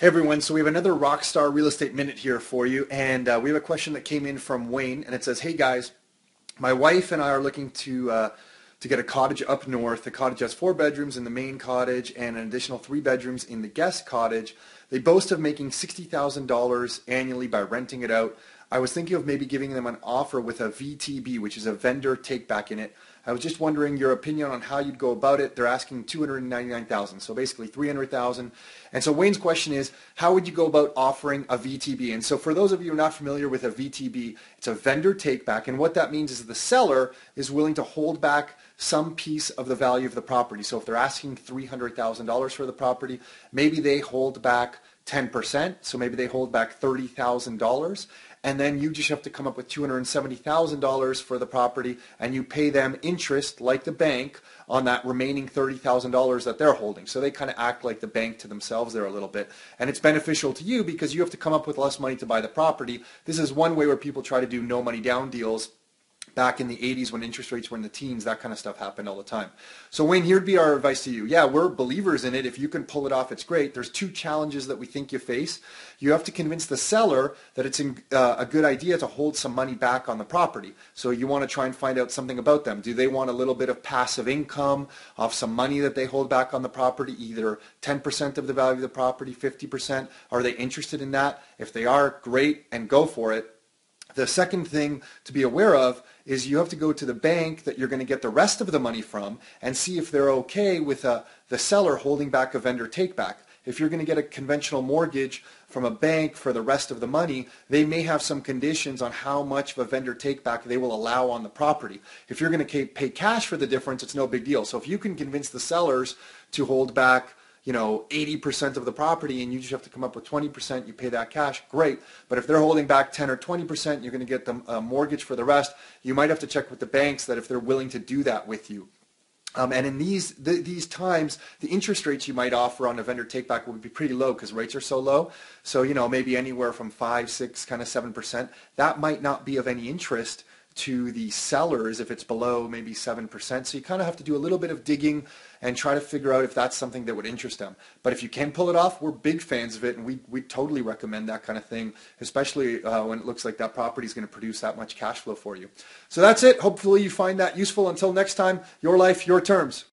Hey everyone, so we have another Rockstar Real Estate Minute here for you, and we have a question that came in from Wayne, and it says, "Hey guys, my wife and I are looking to get a cottage up north. The cottage has 4 bedrooms in the main cottage and an additional 3 bedrooms in the guest cottage. They boast of making $60,000 annually by renting it out. I was thinking of maybe giving them an offer with a VTB, which is a vendor take back in it. I was just wondering your opinion on how you'd go about it. They're asking $299,000, so basically $300,000. And so Wayne's question is, how would you go about offering a VTB? And so for those of you who are not familiar with a VTB, it's a vendor take back, and what that means is the seller is willing to hold back some piece of the value of the property. So if they're asking $300,000 for the property, maybe they hold back 10%, so maybe they hold back $30,000, and then you just have to come up with $270,000 for the property, and you pay them interest like the bank on that remaining $30,000 that they're holding. So they kind of act like the bank to themselves there a little bit, and it's beneficial to you because you have to come up with less money to buy the property. This is one way where people try to do no money down deals. Back in the 80s when interest rates were in the teens, that kind of stuff happened all the time. So Wayne, here'd be our advice to you. Yeah, we're believers in it. If you can pull it off, it's great. There's 2 challenges that we think you face. You have to convince the seller that it's a good idea to hold some money back on the property. So you want to try and find out something about them. Do they want a little bit of passive income off some money that they hold back on the property, either 10% of the value of the property, 50%? Are they interested in that? If they are, great, and go for it. The second thing to be aware of is you have to go to the bank that you're going to get the rest of the money from and see if they're okay with the seller holding back a vendor take back. If you're going to get a conventional mortgage from a bank for the rest of the money, they may have some conditions on how much of a vendor take back they will allow on the property. If you're going to pay cash for the difference, it's no big deal. So if you can convince the sellers to hold back 80% of the property and you just have to come up with 20%, you pay that cash, great. But if they're holding back 10 or 20%, you're going to get them a mortgage for the rest. You might have to check with the banks that if they're willing to do that with you. And in these times, the interest rates you might offer on a vendor takeback would be pretty low because rates are so low. So, maybe anywhere from 5, 6, kind of 7%. That might not be of any interest to the sellers if it's below maybe 7%. So you kind of have to do a little bit of digging and try to figure out if that's something that would interest them. But if you can pull it off, we're big fans of it, and we totally recommend that kind of thing, especially when it looks like that property is going to produce that much cash flow for you. So that's it. Hopefully you find that useful. Until next time, your life, your terms.